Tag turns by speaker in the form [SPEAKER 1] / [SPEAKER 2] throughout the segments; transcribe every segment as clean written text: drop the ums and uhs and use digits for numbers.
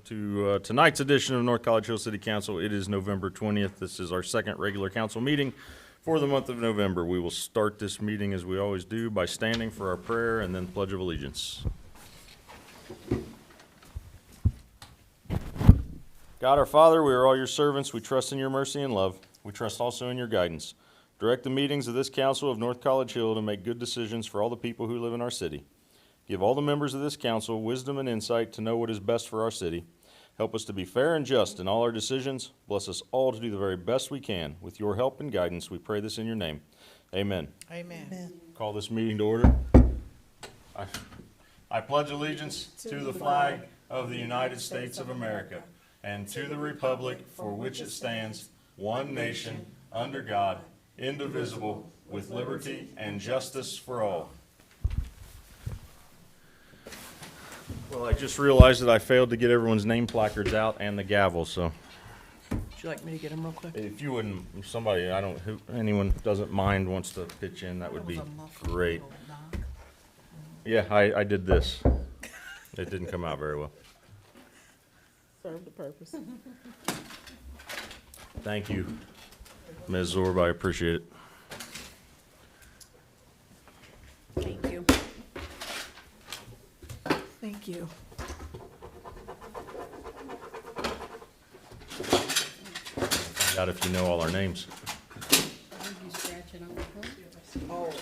[SPEAKER 1] to tonight's edition of North College Hill City Council. It is November 20th. This is our second regular council meeting for the month of November. We will start this meeting, as we always do, by standing for our prayer and then Pledge of Allegiance. God our Father, we are all your servants. We trust in your mercy and love. We trust also in your guidance. Direct the meetings of this council of North College Hill to make good decisions for all the people who live in our city. Give all the members of this council wisdom and insight to know what is best for our city. Help us to be fair and just in all our decisions. Bless us all to do the very best we can. With your help and guidance, we pray this in your name. Amen.
[SPEAKER 2] Amen.
[SPEAKER 1] Amen. Call this meeting to order. I pledge allegiance to the flag of the United States of America and to the republic for which it stands, one nation, under God, indivisible, with liberty and justice for all. Well, I just realized that I failed to get everyone's name placards out and the gavel, so
[SPEAKER 2] Would you like me to get them real quick?
[SPEAKER 1] if you wouldn't, somebody, anyone doesn't mind wants to pitch in, that would be great. Yeah, I did this. It didn't come out very well.
[SPEAKER 2] Serve the purpose.
[SPEAKER 1] Thank you, Ms. Zorb, I appreciate it.
[SPEAKER 2] Thank you. Thank you.
[SPEAKER 1] Find out if you know all our names.
[SPEAKER 2] Oh.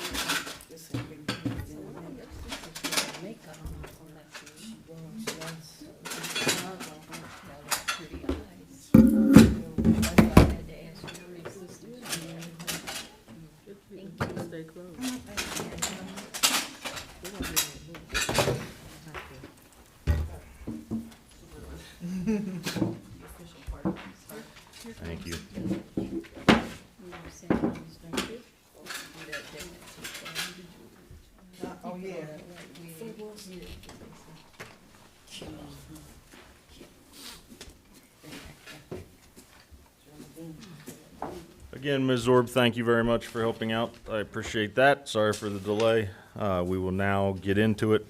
[SPEAKER 1] Thank you.
[SPEAKER 2] Oh, yeah.
[SPEAKER 1] Again, Ms. Zorb, thank you very much for helping out. I appreciate that. Sorry for the delay. We will now get into it.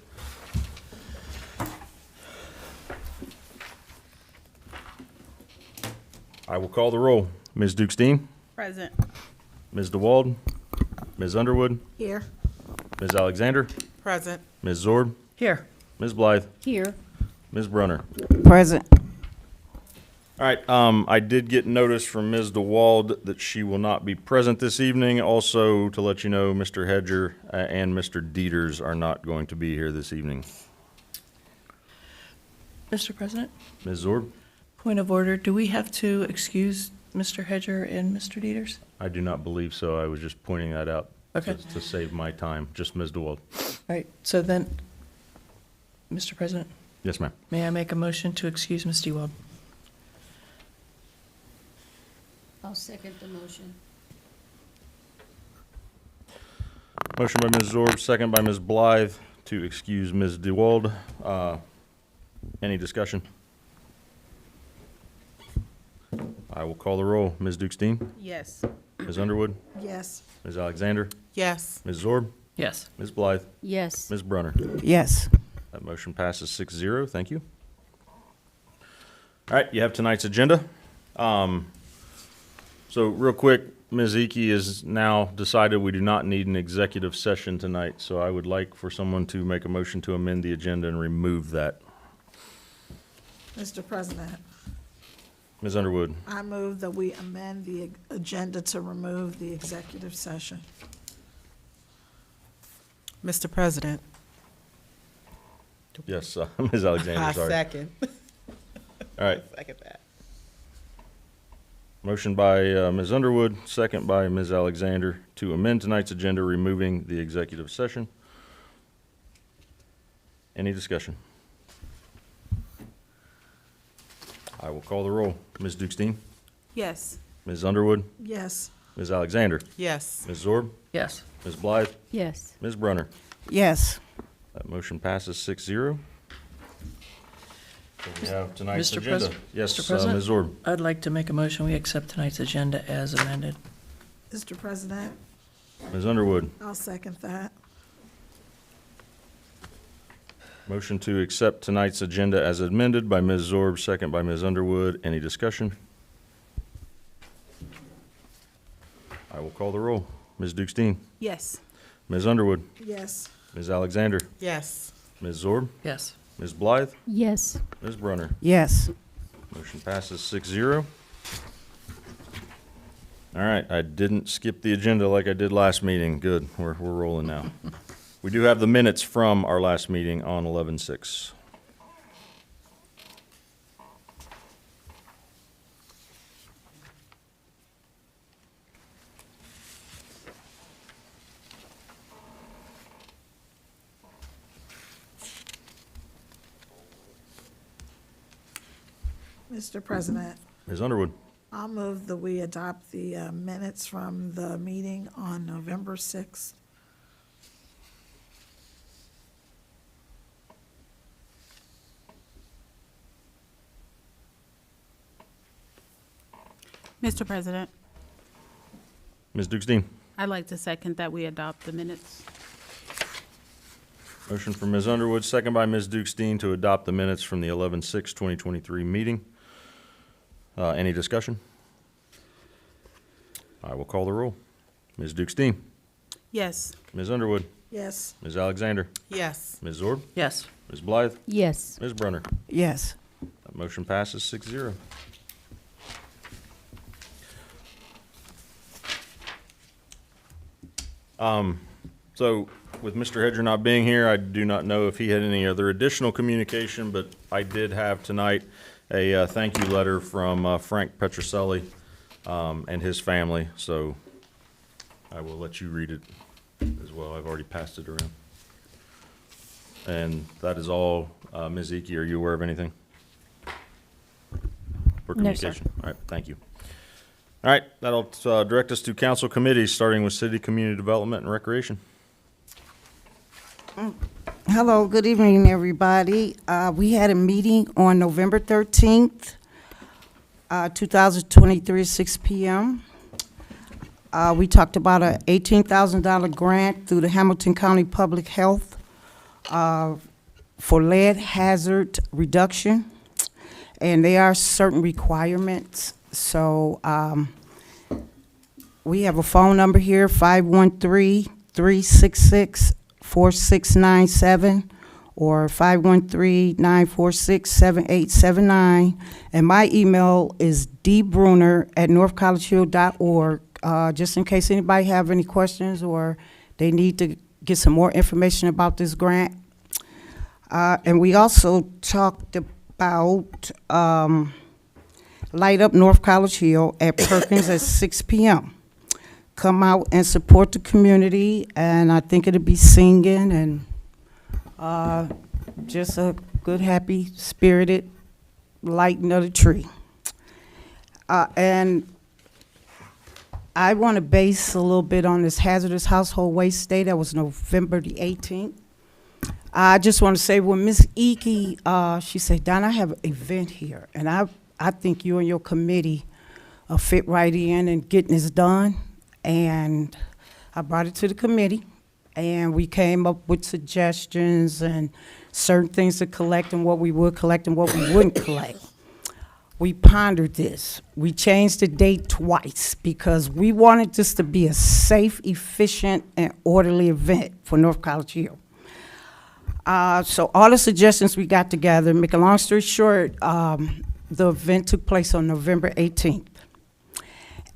[SPEAKER 1] I will call the roll. Ms. Dukestein?
[SPEAKER 3] Present.
[SPEAKER 1] Ms. DeWald? Ms. Underwood?
[SPEAKER 2] Here.
[SPEAKER 1] Ms. Alexander?
[SPEAKER 2] Present.
[SPEAKER 1] Ms. Zorb?
[SPEAKER 2] Here.
[SPEAKER 1] Ms. Blythe?
[SPEAKER 3] Here.
[SPEAKER 1] Ms. Brunner?
[SPEAKER 3] Present.
[SPEAKER 1] All right, I did get notice from Ms. DeWald that she will not be present this evening. Also, to let you know, Mr. Hedger and Mr. Dieters are not going to be here this evening.
[SPEAKER 4] Mr. President,
[SPEAKER 1] Ms. Zorb?
[SPEAKER 4] point of order, do we have to excuse Mr. Hedger and Mr. Dieters?
[SPEAKER 1] I do not believe so. I was just pointing that out
[SPEAKER 4] Okay.
[SPEAKER 1] to save my time. Just Ms. DeWald.
[SPEAKER 4] All right, so then, Mr. President,
[SPEAKER 1] Yes, ma'am.
[SPEAKER 4] may I make a motion to excuse Ms. Dewald?
[SPEAKER 5] I'll second the motion.
[SPEAKER 1] Motion by Ms. Zorb, second by Ms. Blythe to excuse Ms. DeWald. Any discussion? I will call the roll. Ms. Dukestein?
[SPEAKER 3] Yes.
[SPEAKER 1] Ms. Underwood?
[SPEAKER 2] Yes.
[SPEAKER 1] Ms. Alexander?
[SPEAKER 2] Yes.
[SPEAKER 1] Ms. Zorb?
[SPEAKER 4] Yes.
[SPEAKER 1] Ms. Blythe?
[SPEAKER 5] Yes.
[SPEAKER 1] Ms. Brunner?
[SPEAKER 2] Yes.
[SPEAKER 1] That motion passes 6-0. Thank you. All right, you have tonight's agenda. So real quick, Ms. Ike has now decided we do not need an executive session tonight, so I would like for someone to make a motion to amend the agenda and remove that.
[SPEAKER 6] Mr. President,
[SPEAKER 1] Ms. Underwood,
[SPEAKER 6] I move that we amend the agenda to remove the executive session.
[SPEAKER 2] Mr. President.
[SPEAKER 1] yes, Ms. Alexander, sorry.
[SPEAKER 2] second.
[SPEAKER 1] All right,
[SPEAKER 2] Second that.
[SPEAKER 1] motion by Ms. Underwood, second by Ms. Alexander to amend tonight's agenda, removing the executive session. Any discussion? I will call the roll. Ms. Dukestein?
[SPEAKER 2] Yes.
[SPEAKER 1] Ms. Underwood?
[SPEAKER 6] Yes.
[SPEAKER 1] Ms. Alexander?
[SPEAKER 2] Yes.
[SPEAKER 1] Ms. Zorb?
[SPEAKER 4] Yes.
[SPEAKER 1] Ms. Blythe?
[SPEAKER 5] Yes.
[SPEAKER 1] Ms. Brunner?
[SPEAKER 2] Yes.
[SPEAKER 1] That motion passes 6-0. So we have tonight's
[SPEAKER 4] Mr.
[SPEAKER 1] agenda.
[SPEAKER 4] Pres-
[SPEAKER 1] Yes,
[SPEAKER 4] Mr. President?
[SPEAKER 1] Ms. Zorb.
[SPEAKER 4] I'd like to make a motion, we accept tonight's agenda as amended.
[SPEAKER 6] Mr. President,
[SPEAKER 1] Ms. Underwood.
[SPEAKER 6] I'll second that.
[SPEAKER 1] Motion to accept tonight's agenda as amended by Ms. Zorb, second by Ms. Underwood. Any discussion? I will call the roll. Ms. Dukestein,
[SPEAKER 2] Yes.
[SPEAKER 1] Ms. Underwood,
[SPEAKER 6] Yes.
[SPEAKER 1] Ms. Alexander,
[SPEAKER 2] Yes.
[SPEAKER 1] Ms. Zorb,
[SPEAKER 4] Yes.
[SPEAKER 1] Ms. Blythe,
[SPEAKER 5] Yes.
[SPEAKER 1] Ms. Brunner.
[SPEAKER 2] Yes.
[SPEAKER 1] Motion passes 6-0. All right, I didn't skip the agenda like I did last meeting. Good, we're rolling now. We do have the minutes from our last meeting on 11/6.
[SPEAKER 6] Mr. President,
[SPEAKER 1] Ms. Underwood,
[SPEAKER 6] I'll move that we adopt the minutes from the meeting on November 6th.
[SPEAKER 2] Mr. President,
[SPEAKER 1] Ms. Dukestein.
[SPEAKER 2] I'd like to second that we adopt the minutes.
[SPEAKER 1] Motion from Ms. Underwood, second by Ms. Dukestein to adopt the minutes from the 11/6/2023 meeting. Any discussion? I will call the roll. Ms. Dukestein,
[SPEAKER 2] Yes.
[SPEAKER 1] Ms. Underwood,
[SPEAKER 6] Yes.
[SPEAKER 1] Ms. Alexander,
[SPEAKER 2] Yes.
[SPEAKER 1] Ms. Zorb,
[SPEAKER 4] Yes.
[SPEAKER 1] Ms. Blythe,
[SPEAKER 5] Yes.
[SPEAKER 1] Ms. Brunner.
[SPEAKER 2] Yes.
[SPEAKER 1] That motion passes 6-0. So with Mr. Hedger not being here, I do not know if he had any other additional communication, but I did have tonight a thank you letter from Frank Petroselli and his family, so I will let you read it as well. I've already passed it around. And that is all. Ms. Eke, are you aware of anything for
[SPEAKER 5] No, sir.
[SPEAKER 1] communication? All right, thank you. All right, that'll direct us to council committees, starting with City Community Development and Recreation.
[SPEAKER 3] Hello, good evening, everybody. We had a meeting on November 13th, 2023, 6 p.m. We talked about a $18,000 grant through the Hamilton County Public Health for lead hazard reduction, and there are certain requirements. So we have a phone number here, 513-366-4697 or 513-946-7879. And my email is dbrunner@northcollegehill.org, just in case anybody have any questions or they need to get some more information about this grant. And we also talked about Light Up North College Hill at Perkins at 6 p.m. Come out and support the community, and I think it'll be singing and just a good, happy, spirited lighting of the tree. And I want to base a little bit on this hazardous household waste day. That was November the 18th. I just want to say, when Ms. Eke, she said, Don, I have an event here, and I think you and your committee fit right in and getting this done. And I brought it to the committee, and we came up with suggestions and certain things to collect and what we would collect and what we wouldn't collect. We pondered this. We changed the date twice because we wanted this to be a safe, efficient, and orderly event for North College Hill. So all the suggestions we got together, make a long story short, the event took place on November 18th.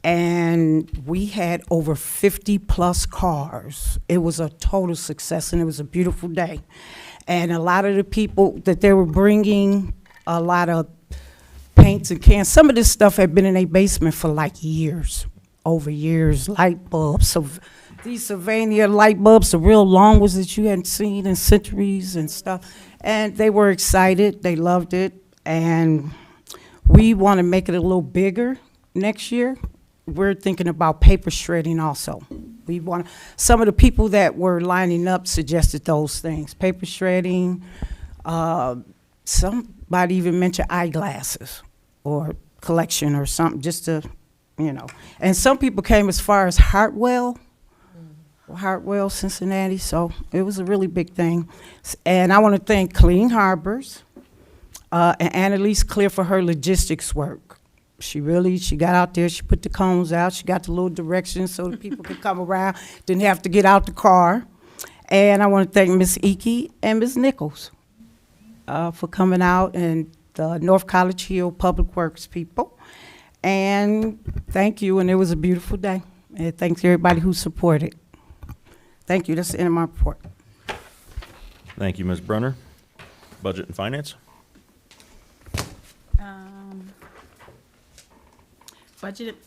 [SPEAKER 3] And we had over 50-plus cars. It was a total success, and it was a beautiful day. And a lot of the people that they were bringing, a lot of paints and cans. Some of this stuff had been in a basement for like years, over years, light bulbs. So these Sylvania light bulbs, the real long ones that you hadn't seen in centuries and stuff. And they were excited. They loved it. And we want to make it a little bigger next year. We're thinking about paper shredding also. We want some of the people that were lining up suggested those things, paper shredding. Somebody even mentioned eyeglasses or collection or something, just to, you know. And some people came as far as Hartwell. Hartwell, Cincinnati, so it was a really big thing. And I want to thank Clean Harbors and Annalise Clear for her logistics work. She got out there, she put the cones out, she got the little directions so that people could come around, didn't have to get out the car. And I want to thank Miss Icky and Miss Nichols for coming out, and the North College Hill Public Works people. And thank you, and it was a beautiful day. And thanks to everybody who supported. Thank you. That's the end of my report.
[SPEAKER 1] Thank you, Ms. Brunner. Budget and Finance.
[SPEAKER 2] Budget,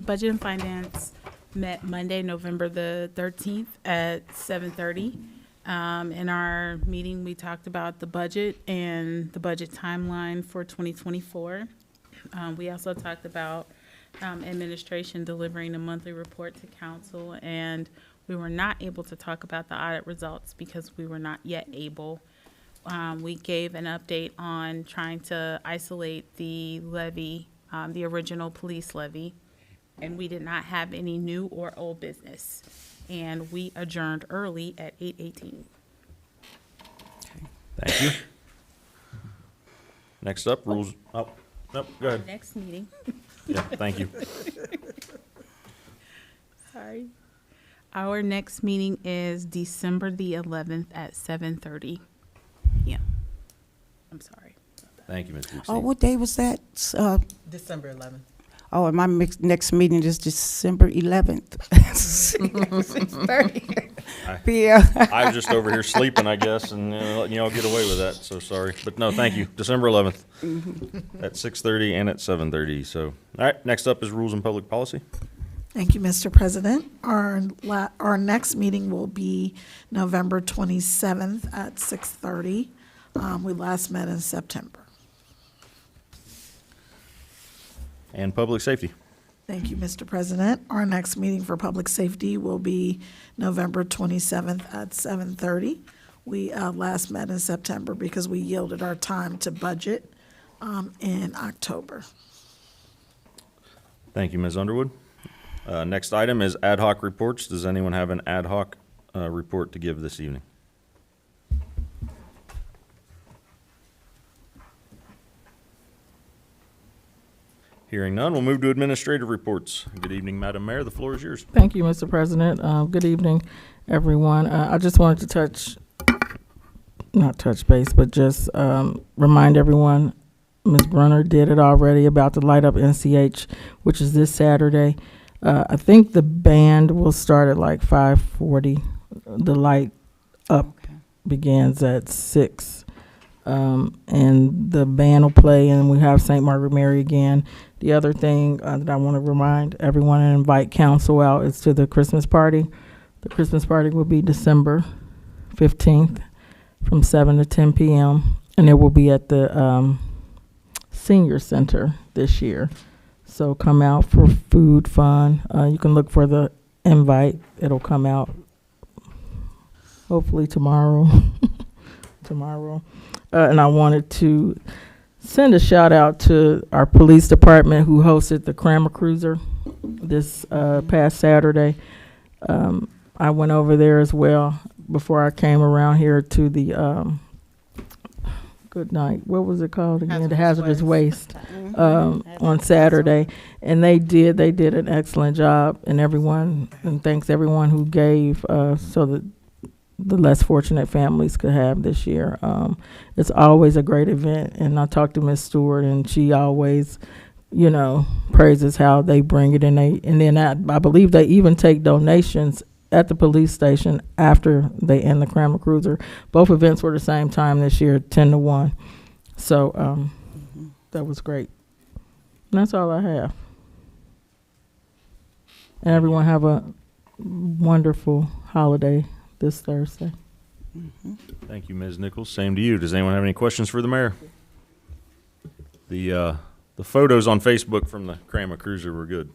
[SPEAKER 2] Budget and Finance met Monday, November the 13th at 7:30. In our meeting, we talked about the budget and the budget timeline for 2024. We also talked about administration delivering a monthly report to council, and we were not able to talk about the audit results because we were not yet able. We gave an update on trying to isolate the levy, the original police levy, and we did not have any new or old business. And we adjourned early at 8:18.
[SPEAKER 1] Thank you. Next up, rules. Oh, nope, go ahead.
[SPEAKER 2] Next meeting,
[SPEAKER 1] Yeah, thank you.
[SPEAKER 2] sorry. Our next meeting is December the 11th at 7:30. Yeah. I'm sorry.
[SPEAKER 1] Thank you, Ms.
[SPEAKER 3] Oh,
[SPEAKER 1] Bouxey.
[SPEAKER 3] what day was that?
[SPEAKER 4] December 11th.
[SPEAKER 3] Oh, and my next meeting is December 11th. 6:30 p.m.
[SPEAKER 1] I was just over here sleeping, I guess, and letting y'all get away with that, so sorry. But no, thank you. December 11th at 6:30 and at 7:30. So, all right, next up is Rules and Public Policy.
[SPEAKER 6] Thank you, Mr. President. Our next meeting will be November 27th at 6:30. We last met in September.
[SPEAKER 1] And Public Safety.
[SPEAKER 6] Thank you, Mr. President. Our next meeting for public safety will be November 27th at 7:30. We last met in September because we yielded our time to budget in October.
[SPEAKER 1] Thank you, Ms. Underwood. Next item is ad hoc reports. Does anyone have an ad hoc report to give this evening? Hearing none, we'll move to administrative reports. Good evening, Madam Mayor. The floor is yours.
[SPEAKER 7] Thank you, Mr. President. Good evening, everyone. I just wanted to not touch base, but just remind everyone, Ms. Brunner did it already, about the Light Up NCH, which is this Saturday. I think the band will start at like 5:40. The Light Up begins at 6. And the band will play, and we have St. Margaret Mary again. The other thing that I want to remind everyone and invite council out is to the Christmas party. The Christmas party will be December 15th from 7 to 10 p.m. And it will be at the Senior Center this year. So come out for food, fun. You can look for the invite. It'll come out hopefully tomorrow. And I wanted to send a shout out to our police department who hosted the Crammer Cruiser this past Saturday. I went over there as well before I came around here to the good night. What was it called again? The hazardous waste on Saturday, and they did an excellent job. And thanks everyone who gave so that the less fortunate families could have this year. It's always a great event, and I talked to Miss Stewart, and she always, praises how they bring it, and then I believe they even take donations at the police station after they end the Crammer Cruiser. Both events were the same time this year, 10 to 1. So that was great. And that's all I have. And everyone have a wonderful holiday this Thursday.
[SPEAKER 1] Thank you, Ms. Nichols. Same to you. Does anyone have any questions for the mayor? The photos on Facebook from the Crammer Cruiser were good.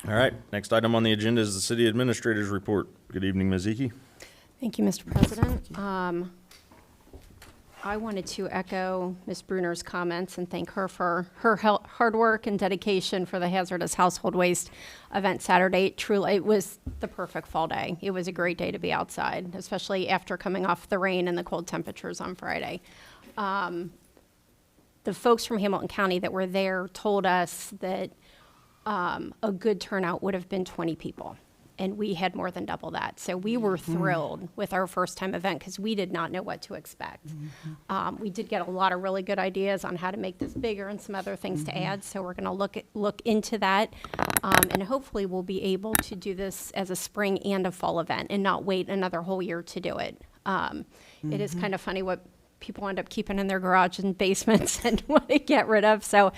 [SPEAKER 1] All right, next item on the agenda is the city administrator's report. Good evening, Ms. Eke.
[SPEAKER 8] Thank you, Mr. President. I wanted to echo Ms. Bruner's comments and thank her for her hard work and dedication for the hazardous household waste event Saturday. Truly, it was the perfect fall day. It was a great day to be outside, especially after coming off the rain and the cold temperatures on Friday. The folks from Hamilton County that were there told us that a good turnout would have been 20 people. And we had more than double that. So we were thrilled with our first time event because we did not know what to expect. We did get a lot of really good ideas on how to make this bigger and some other things to add. So we're going to look into that. And hopefully we'll be able to do this as a spring and a fall event and not wait another whole year to do it. It is kind of funny what people end up keeping in their garage and basements and want to get rid of. So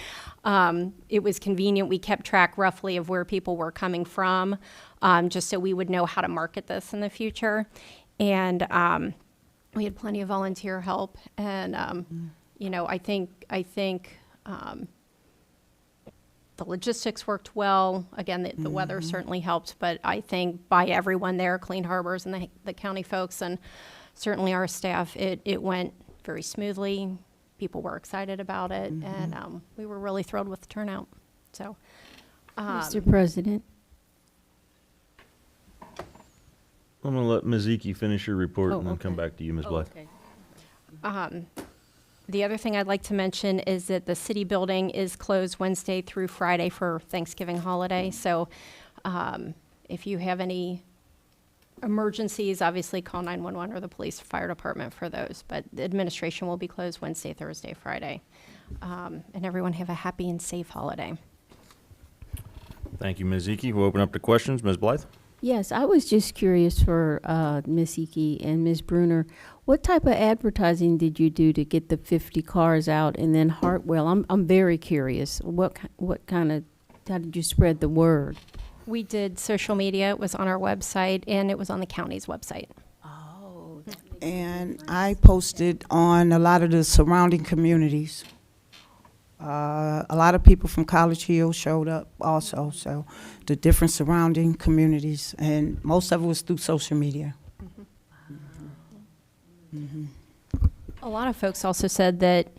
[SPEAKER 8] it was convenient. We kept track roughly of where people were coming from, just so we would know how to market this in the future. And we had plenty of volunteer help. And, you know, I think the logistics worked well. Again, the weather certainly helped, but I think by everyone there, Clean Harbors and the county folks and certainly our staff, it went very smoothly. People were excited about it, and we were really thrilled with the turnout. So,
[SPEAKER 5] Mr. President,
[SPEAKER 1] I'm going to let Ms. Eke finish your report and then come
[SPEAKER 5] okay.
[SPEAKER 1] back to you, Ms. Blythe.
[SPEAKER 8] the other thing I'd like to mention is that the city building is closed Wednesday through Friday for Thanksgiving holiday. So if you have any emergencies, obviously call 911 or the police or fire department for those. But the administration will be closed Wednesday, Thursday, Friday. And everyone have a happy and safe holiday.
[SPEAKER 1] Thank you, Ms. Eke. We'll open up to questions. Ms. Blythe?
[SPEAKER 5] yes, I was just curious for Ms. Ike and Ms. Bruner, what type of advertising did you do to get the 50 cars out? And then Hartwell, I'm very curious. What kind of, how did you spread the word?
[SPEAKER 8] We did social media. It was on our website, and it was on the county's website.
[SPEAKER 5] Oh.
[SPEAKER 3] And I posted on a lot of the surrounding communities. A lot of people from College Hill showed up also, so the different surrounding communities, and most of it was through social media.
[SPEAKER 8] A lot of folks also said that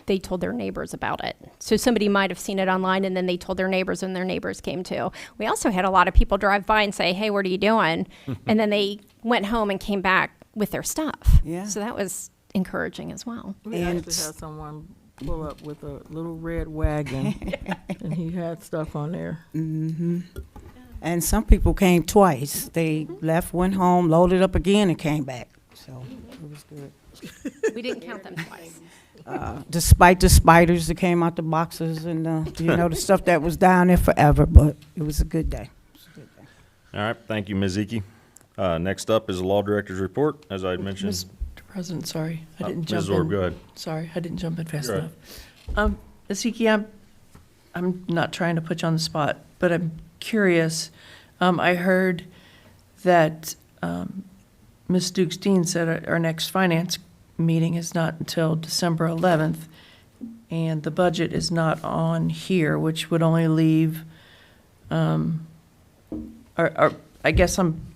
[SPEAKER 8] they told their neighbors about it. So somebody might have seen it online, and then they told their neighbors, and their neighbors came too. We also had a lot of people drive by and say, hey, what are you doing? And then they went home and came back with their stuff.
[SPEAKER 3] Yeah.
[SPEAKER 8] So that was encouraging as well.
[SPEAKER 7] We
[SPEAKER 3] And
[SPEAKER 7] actually had someone pull up with a little red wagon, and he had stuff on there.
[SPEAKER 3] And some people came twice. They left, went home, loaded up again, and came back. So it was good.
[SPEAKER 8] We didn't count them twice.
[SPEAKER 3] Despite the spiders that came out the boxes and the stuff that was down there forever, but it was a good day.
[SPEAKER 1] All right, thank you, Ms. Eke. Next up is the Law Director's report, as I had mentioned.
[SPEAKER 4] Mr. President, sorry, I didn't jump
[SPEAKER 1] Ms.
[SPEAKER 4] in.
[SPEAKER 1] Zorb, go ahead.
[SPEAKER 4] Sorry, I didn't jump in fast
[SPEAKER 1] You're right.
[SPEAKER 4] enough. Ms. Ike, I'm not trying to put you on the spot, but I'm curious. I heard that Ms. Dukes-Dean said our next finance meeting is not until December 11th, and the budget is not on here, which would only leave, I guess I'm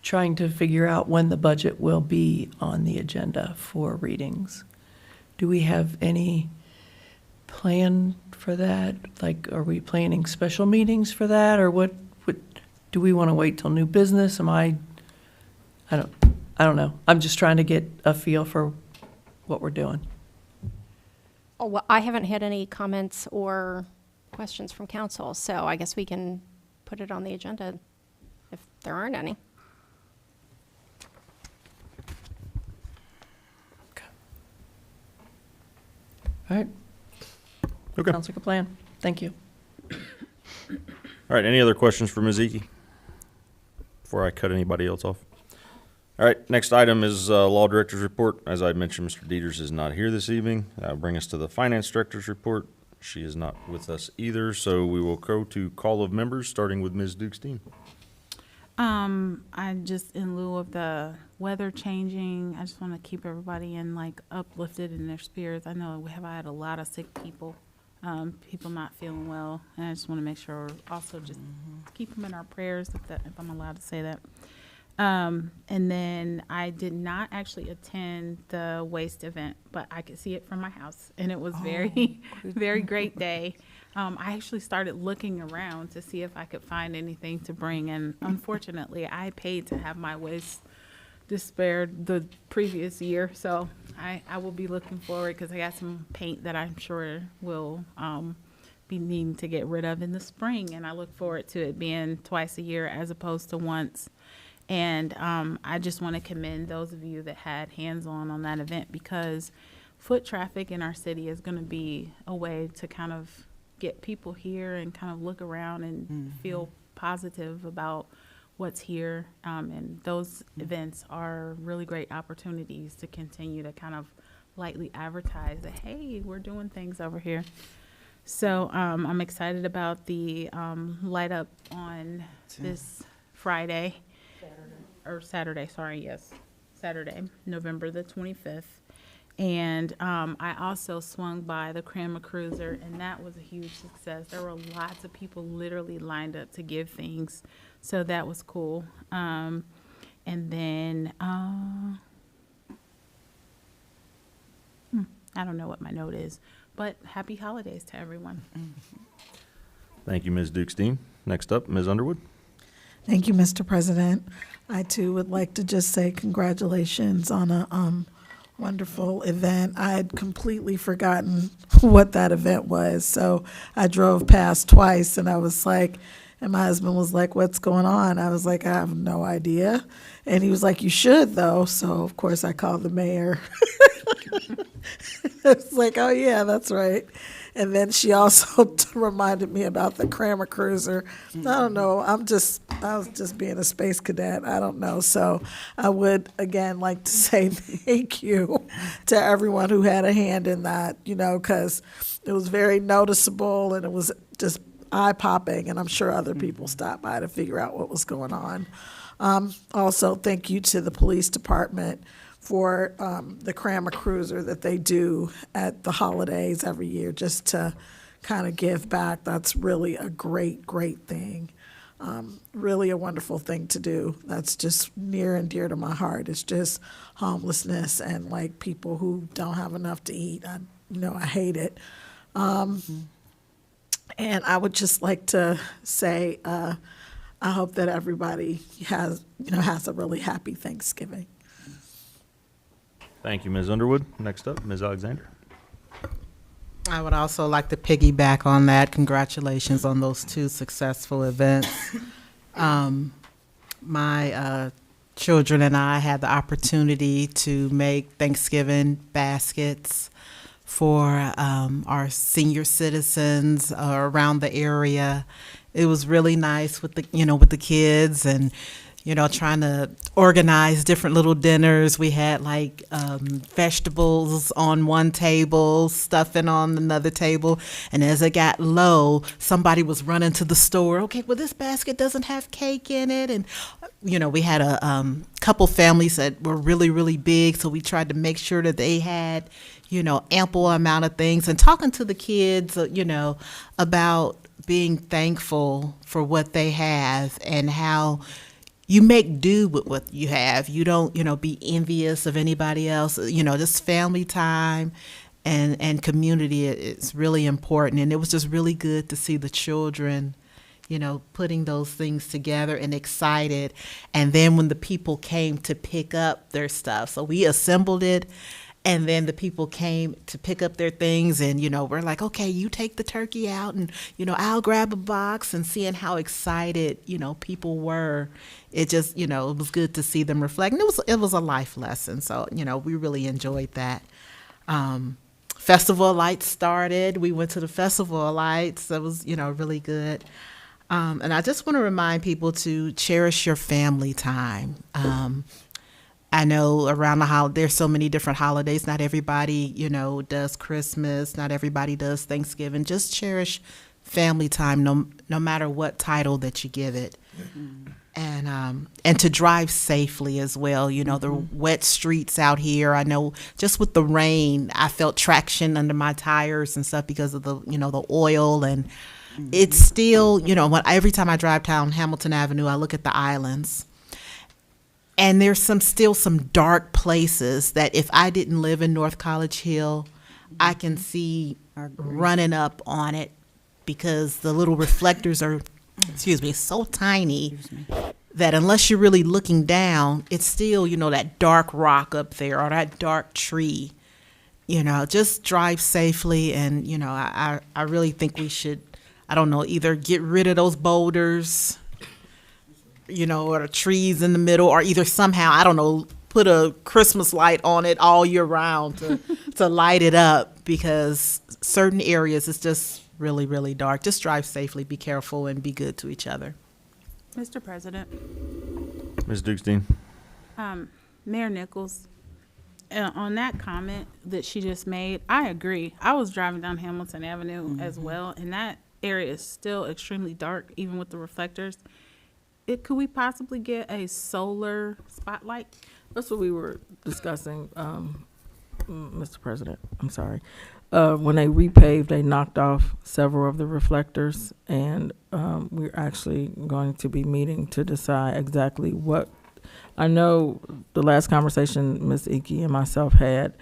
[SPEAKER 4] trying to figure out when the budget will be on the agenda for readings. Do we have any plan for that? Like, are we planning special meetings for that, or what do we want to wait till new business? I don't know. I'm just trying to get a feel for what we're doing.
[SPEAKER 8] Oh, well, I haven't had any comments or questions from council, so I guess we can put it on the agenda if there aren't any.
[SPEAKER 4] All right.
[SPEAKER 1] Okay.
[SPEAKER 4] Sounds like a plan. Thank you.
[SPEAKER 1] All right, any other questions for Ms. Eke before I cut anybody else off? All right, next item is Law Director's report. As I mentioned, Mr. Dieters is not here this evening. Bring us to the Finance Director's report. She is not with us either, so we will go to call of members, starting with Ms. Dukes-Dean.
[SPEAKER 2] I just, in lieu of the weather changing, I just want to keep everybody uplifted in their spirits. I know I had a lot of sick people, people not feeling well, and I just want to make sure also just keep them in our prayers, if I'm allowed to say that. And then I did not actually attend the waste event, but I could see it from my house, and it was very, very great day. I actually started looking around to see if I could find anything to bring, and unfortunately, I paid to have my waste disposed the previous year, so I will be looking forward because I got some paint that I'm sure will be needing to get rid of in the spring, and I look forward to it being twice a year as opposed to once. And I just want to commend those of you that had hands-on that event, because foot traffic in our city is going to be a way to kind of get people here and kind of look around and feel positive about what's here. And those events are really great opportunities to continue to kind of lightly advertise that, hey, we're doing things over here. So I'm excited about the light up on this Friday. Saturday, November the 25th. And I also swung by the Cranmer Cruiser, and that was a huge success. There were lots of people literally lined up to give things, so that was cool. And then I don't know what my note is, but happy holidays to everyone.
[SPEAKER 1] Thank you, Ms. Dukestein. Next up, Ms. Underwood.
[SPEAKER 6] Thank you, Mr. President. I too would like to just say congratulations on a wonderful event. I had completely forgotten what that event was, so I drove past twice, and I was like, and my husband was like, "What's going on?" I was like, "I have no idea," and he was like, "You should though." So of course I called the mayor. I was like, "Oh yeah, that's right." And then she also reminded me about the Cranmer Cruiser. I don't know. I was just being a space cadet. I don't know. So I would, again, like to say thank you to everyone who had a hand in that, because it was very noticeable and it was just eye-popping. And I'm sure other people stopped by to figure out what was going on. Also, thank you to the police department for the Cranmer Cruiser that they do at the holidays every year, just to kind of give back. That's really a great, great thing. Really a wonderful thing to do. That's just near and dear to my heart. It's just homelessness and like people who don't have enough to eat. I hate it. And I would just like to say, I hope that everybody has a really happy Thanksgiving.
[SPEAKER 1] Thank you, Ms. Underwood. Next up, Ms. Alexander.
[SPEAKER 9] I would also like to piggyback on that. Congratulations on those two successful events. My children and I had the opportunity to make Thanksgiving baskets for our senior citizens around the area. It was really nice with the kids and trying to organize different little dinners. We had like vegetables on one table, stuffing on another table. And as it got low, somebody was running to the store. Okay, well, this basket doesn't have cake in it. And, we had a couple families that were really, really big. So we tried to make sure that they had, ample amount of things. And talking to the kids, about being thankful for what they have and how you make do with what you have. You don't, be envious of anybody else. Just family time and community is really important. And it was just really good to see the children, putting those things together and excited. And then when the people came to pick up their stuff, so we assembled it. And then the people came to pick up their things and, we're like, okay, you take the turkey out and, I'll grab a box, and seeing how excited, people were. It just, it was good to see them reflect. And it was a life lesson. So, we really enjoyed that. Festival of Lights started. We went to the Festival of Lights. That was, really good. And I just want to remind people to cherish your family time. I know around the holiday, there's so many different holidays. Not everybody, does Christmas. Not everybody does Thanksgiving. Just cherish family time, no matter what title that you give it. Mm-hmm. And to drive safely as well. The wet streets out here. I know just with the rain, I felt traction under my tires and stuff because of the, the oil. And it's still, every time I drive down Hamilton Avenue, I look at the islands. And there's still some dark places that if I didn't live in North College Hill, I can see running up on it because the little reflectors are, so tiny that unless you're really looking down, it's still, that dark rock up there or that dark tree. Just drive safely. And, I really think we should, I don't know, either get rid of those boulders, or the trees in the middle, or either somehow, I don't know, put a Christmas light on it all year round to light it up, because certain areas it's just really, really dark. Just drive safely, be careful, and be good to each other.
[SPEAKER 2] Mr. President,
[SPEAKER 1] Ms. Dukestein?
[SPEAKER 2] Mayor Nichols, on that comment that she just made, I agree. I was driving down Hamilton Avenue as well, and that area is still extremely dark, even with the reflectors. Could we possibly get a solar spotlight?
[SPEAKER 7] That's what we were discussing, Mr. President. I'm sorry. When they repaved, they knocked off several of the reflectors, and we're actually going to be meeting to decide exactly what. I know the last conversation Ms. Iki and myself had,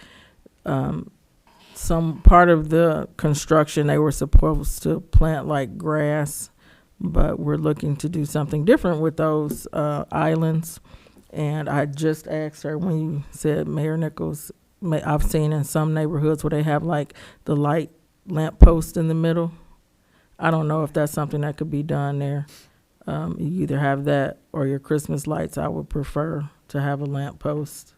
[SPEAKER 7] some part of the construction, they were supposed to plant like grass, but we're looking to do something different with those islands. And I just asked her when you said Mayor Nichols, I've seen in some neighborhoods where they have like the light lamp post in the middle. I don't know if that's something that could be done there. You either have that or your Christmas lights. I would prefer to have a lamp post,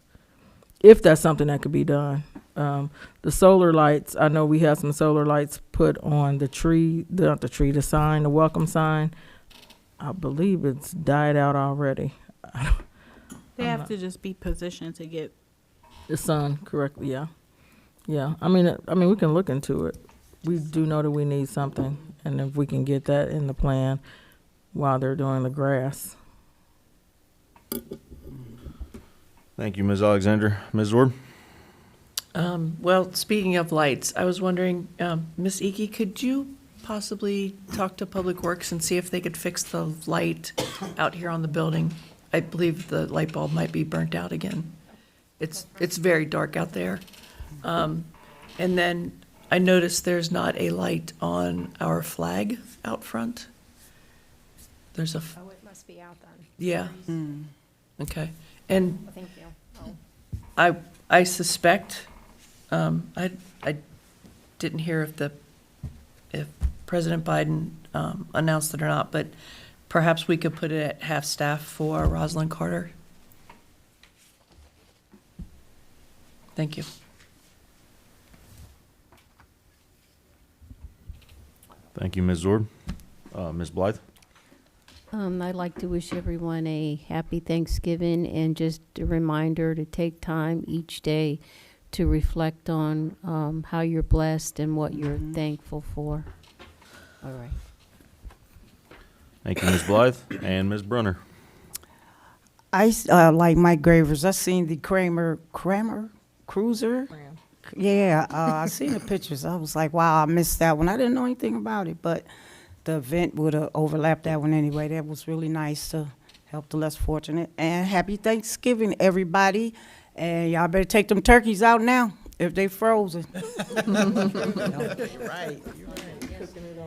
[SPEAKER 7] if that's something that could be done. The solar lights, I know we have some solar lights put on the tree, the sign, the welcome sign. I believe it's died out already.
[SPEAKER 2] They have to just be positioned to get.
[SPEAKER 7] The sun correctly, yeah. Yeah, I mean, we can look into it. We do know that we need something, and if we can get that in the plan while they're doing the grass.
[SPEAKER 1] Thank you, Ms. Alexander. Ms. Zorb?
[SPEAKER 4] Well, speaking of lights, I was wondering, Ms. Iki, could you possibly talk to Public Works and see if they could fix the light out here on the building? I believe the light bulb might be burnt out again. It's very dark out there. And then I noticed there's not a light on our flag out front. There's a,
[SPEAKER 8] Oh, it must be out then.
[SPEAKER 4] yeah. Okay. And
[SPEAKER 8] Thank you. Oh.
[SPEAKER 4] I suspect, I didn't hear if President Biden announced it or not, but perhaps we could put it at half staff for Rosalind Carter. Thank you.
[SPEAKER 1] Thank you, Ms. Zorb. Ms. Blythe?
[SPEAKER 5] I'd like to wish everyone a happy Thanksgiving, and just a reminder to take time each day to reflect on how you're blessed and what you're thankful for. All right.
[SPEAKER 1] Thank you, Ms. Blythe. And Ms. Brunner?
[SPEAKER 3] I like Mike Gravers. I seen the Kramer Cruiser. Yeah, I seen the pictures. I was like, wow, I missed that one. I didn't know anything about it, but the event would have overlapped that one anyway. That was really nice to help the less fortunate. And happy Thanksgiving, everybody. And y'all better take them turkeys out now if they frozen. You're right.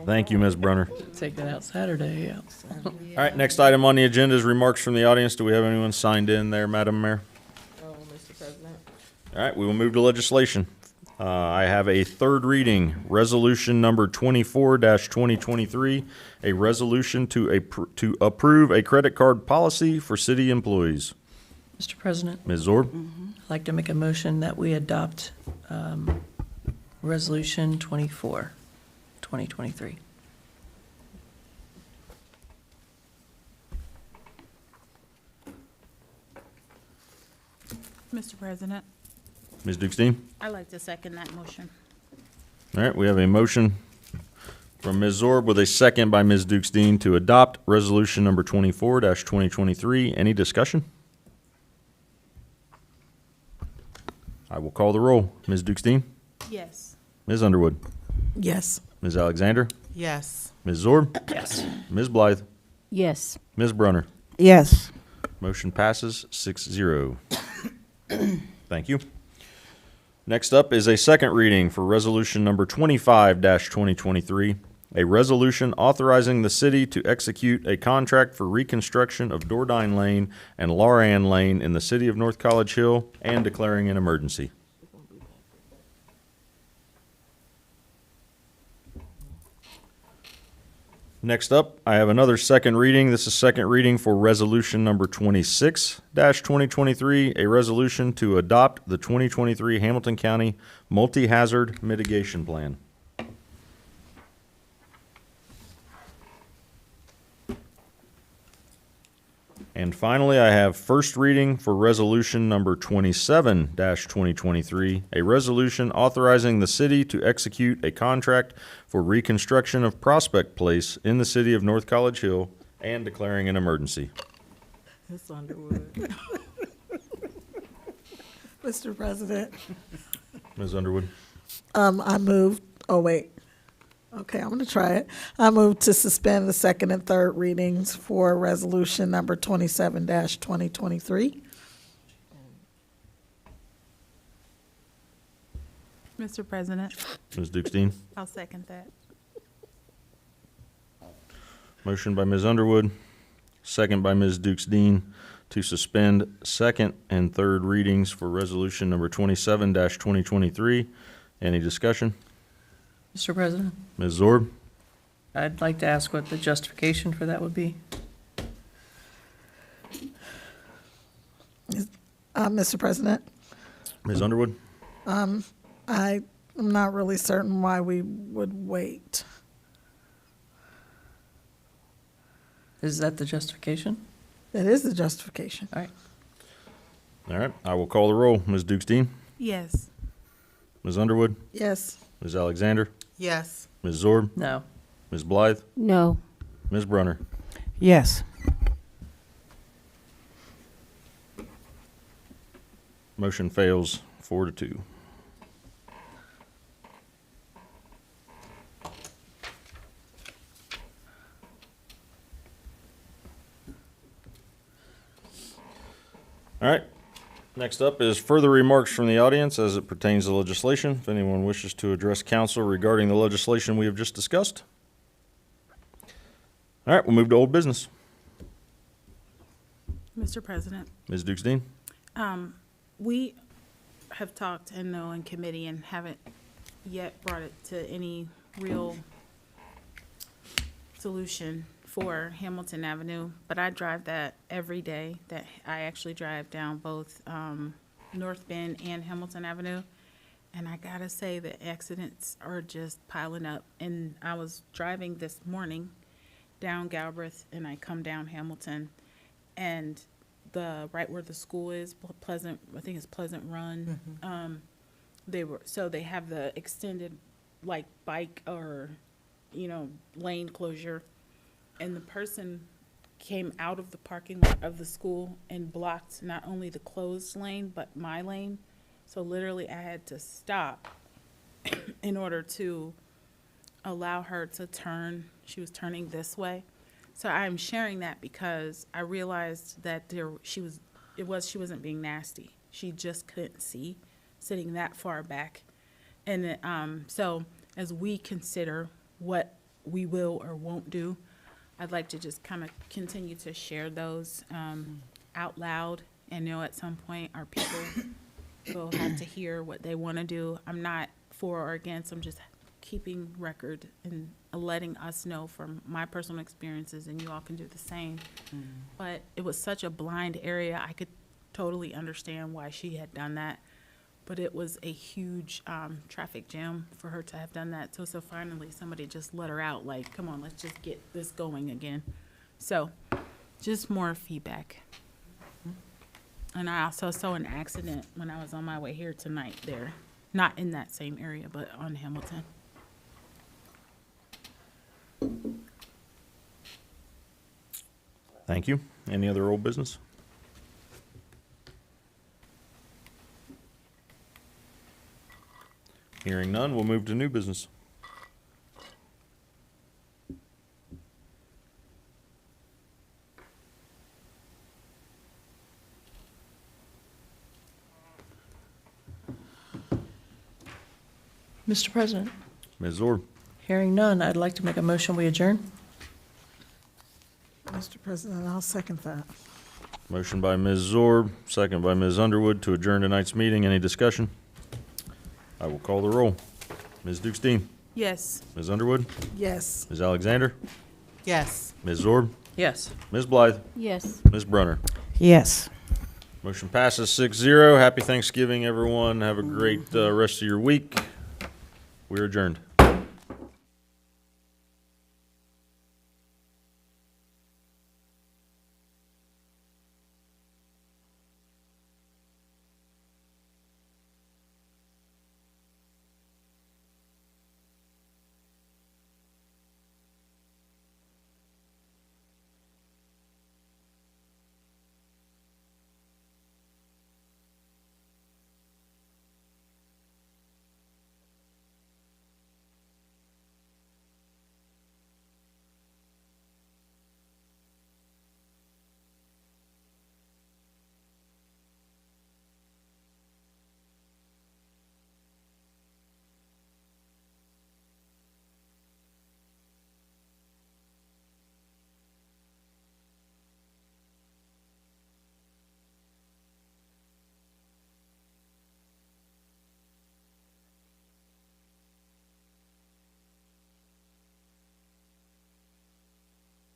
[SPEAKER 1] Thank you, Ms. Brunner.
[SPEAKER 4] Take that out Saturday, yeah.
[SPEAKER 1] All right, next item on the agenda is remarks from the audience. Do we have anyone signed in there, Madam Mayor?
[SPEAKER 7] Oh, Mr. President.
[SPEAKER 1] All right, we will move to legislation. I have a third reading, resolution number 24-2023, a resolution to approve a credit card policy for city employees.
[SPEAKER 4] Mr. President,
[SPEAKER 1] Ms. Zorb?
[SPEAKER 4] I'd like to make a motion that we adopt Resolution 24, 2023.
[SPEAKER 2] Mr. President,
[SPEAKER 1] Ms. Dukestein?
[SPEAKER 2] I'd like to second that motion.
[SPEAKER 1] All right, we have a motion from Ms. Zorb with a second by Ms. Dukestein to adopt resolution number 24-2023. Any discussion? I will call the roll. Ms. Dukestein?
[SPEAKER 2] Yes.
[SPEAKER 1] Ms. Underwood?
[SPEAKER 6] Yes.
[SPEAKER 1] Ms. Alexander?
[SPEAKER 9] Yes.
[SPEAKER 1] Ms. Zorb? Yes. Ms. Blythe?
[SPEAKER 5] Yes.
[SPEAKER 1] Ms. Brunner?
[SPEAKER 3] Yes.
[SPEAKER 1] Motion passes 6-0. Thank you. Next up is a second reading for resolution number 25-2023, a resolution authorizing the city to execute a contract for reconstruction of Dordine Lane and Loran Lane in the city of North College Hill and declaring an emergency. Next up, I have another second reading. This is second reading for resolution number 26-2023, a resolution to adopt the 2023 Hamilton County Multi-Hazard Mitigation Plan. And finally, I have first reading for resolution number 27-2023, a resolution authorizing the city to execute a contract for reconstruction of Prospect Place in the city of North College Hill and declaring an emergency.
[SPEAKER 7] Ms. Underwood.
[SPEAKER 6] Mr. President,
[SPEAKER 1] Ms. Underwood?
[SPEAKER 6] I moved, oh, wait. Okay, I'm gonna try it. I move to suspend the second and third readings for resolution number 27-2023.
[SPEAKER 2] Mr. President,
[SPEAKER 1] Ms. Dukestein?
[SPEAKER 2] I'll second that.
[SPEAKER 1] Motion by Ms. Underwood, second by Ms. Dukestein to suspend second and third readings for resolution number 27-2023. Any discussion?
[SPEAKER 4] Mr. President,
[SPEAKER 1] Ms. Zorb?
[SPEAKER 4] I'd like to ask what the justification for that would be.
[SPEAKER 6] Mr. President,
[SPEAKER 1] Ms. Underwood?
[SPEAKER 6] I'm not really certain why we would wait.
[SPEAKER 4] Is that the justification?
[SPEAKER 6] That is the justification.
[SPEAKER 4] All right.
[SPEAKER 1] All right, I will call the roll. Ms. Dukestein?
[SPEAKER 2] Yes.
[SPEAKER 1] Ms. Underwood?
[SPEAKER 6] Yes.
[SPEAKER 1] Ms. Alexander?
[SPEAKER 9] Yes.
[SPEAKER 1] Ms. Zorb?
[SPEAKER 4] No.
[SPEAKER 1] Ms. Blythe?
[SPEAKER 5] No.
[SPEAKER 1] Ms. Brunner?
[SPEAKER 3] Yes.
[SPEAKER 1] Motion fails 4-2. All right. Next up is further remarks from the audience as it pertains to legislation. If anyone wishes to address council regarding the legislation we have just discussed. All right, we'll move to old business.
[SPEAKER 2] Mr. President,
[SPEAKER 1] Ms. Dukestein?
[SPEAKER 2] we have talked and know in committee and haven't yet brought it to any real solution for Hamilton Avenue, but I drive that every day. That I actually drive down both North Bend and Hamilton Avenue, and I gotta say the accidents are just piling up. And I was driving this morning down Galbraith, and I come down Hamilton, and the right where the school is, Pleasant, I think it's Pleasant Run. They have the extended like bike or lane closure. And the person came out of the parking lot of the school and blocked not only the closed lane, but my lane. So literally I had to stop in order to allow her to turn. She was turning this way. So I'm sharing that because I realized that she wasn't being nasty. She just couldn't see sitting that far back. And so as we consider what we will or won't do, I'd like to just kind of continue to share those out loud and know at some point our people will have to hear what they want to do. I'm not for or against, I'm just keeping record and letting us know from my personal experiences, and you all can do the same. But it was such a blind area, I could totally understand why she had done that. But it was a huge traffic jam for her to have done that. So finally, somebody just let her out, like, come on, let's just get this going again. So just more feedback. And I also saw an accident when I was on my way here tonight there. Not in that same area, but on Hamilton.
[SPEAKER 1] Thank you. Any other old business? Hearing none, we'll move to new business.
[SPEAKER 4] Mr. President,
[SPEAKER 1] Ms. Zorb.
[SPEAKER 4] hearing none, I'd like to make a motion, we adjourn.
[SPEAKER 6] Mr. President, I'll second that.
[SPEAKER 1] Motion by Ms. Zorb, second by Ms. Underwood to adjourn tonight's meeting. Any discussion? I will call the roll. Ms. Dukestein,
[SPEAKER 2] Yes.
[SPEAKER 1] Ms. Underwood,
[SPEAKER 6] Yes.
[SPEAKER 1] Ms. Alexander,
[SPEAKER 9] Yes.
[SPEAKER 1] Ms. Zorb,
[SPEAKER 4] Yes.
[SPEAKER 1] Ms. Blythe,
[SPEAKER 5] Yes.
[SPEAKER 1] Ms. Brunner.
[SPEAKER 3] Yes.
[SPEAKER 1] Motion passes 6-0. Happy Thanksgiving, everyone. Have a great rest of your week. We're adjourned.